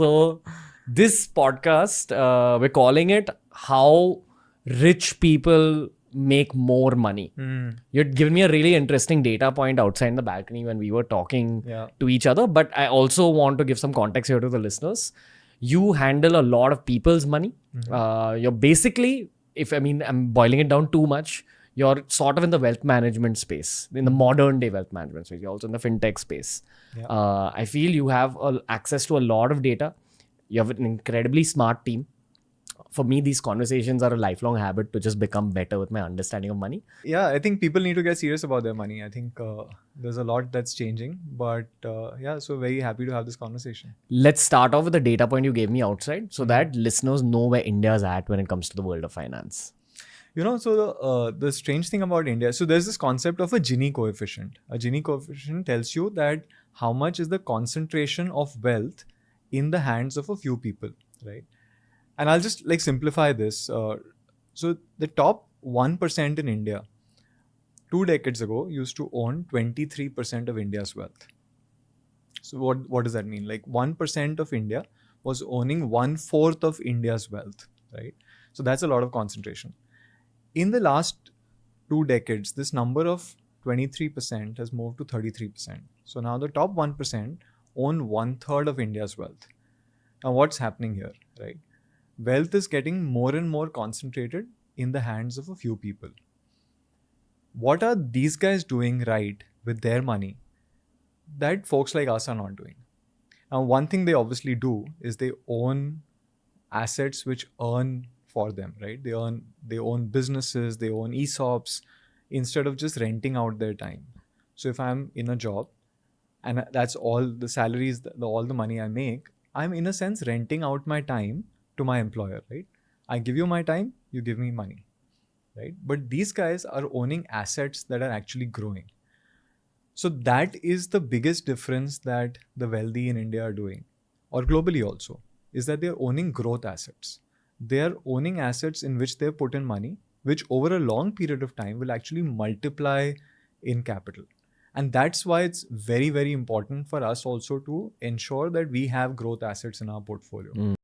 So this podcast, we're calling it How Rich People Make More Money. You'd given me a really interesting data point outside the balcony when we were talking to each other. But I also want to give some context here to the listeners. You handle a lot of people's money. You're basically, I'm boiling it down too much. You're sort of in the wealth management space, in the modern day wealth management space. You're also in the fintech space. I feel you have access to a lot of data. You have an incredibly smart team. For me, these conversations are a lifelong habit to just become better with my understanding of money. Yeah, I think people need to get serious about their money. I think there's a lot that's changing. But so very happy to have this conversation. Let's start off with the data point you gave me outside so that listeners know where India's at when it comes to the world of finance. So the strange thing about India, so there's this concept of a Gini coefficient. A Gini coefficient tells you that how much is the concentration of wealth in the hands of a few people, right? And I'll just like simplify this. So the top 1% in India 2 decades ago used to own 23% of India's wealth. So what does that mean? Like 1% of India was owning 1/4 of India's wealth, right? So that's a lot of concentration. In the last 2 decades, this number of 23% has moved to 33%. So now the top 1% own 1/3 of India's wealth. Now what's happening here, right? Wealth is getting more and more concentrated in the hands of a few people. What are these guys doing right with their money that folks like us are not doing? Now, one thing they obviously do is they own assets which earn for them, right? They own businesses, they own ESOPs instead of just renting out their time. So if I'm in a job and that's all the salaries, all the money I make, I'm in a sense renting out my time to my employer, right? I give you my time, you give me money, right? But these guys are owning assets that are actually growing. So that is the biggest difference that the wealthy in India are doing, or globally also, is that they're owning growth assets. They're owning assets in which they've put in money, which over a long period of time will actually multiply in capital. And that's why it's very, very important for us also to ensure that we have growth assets in our portfolio.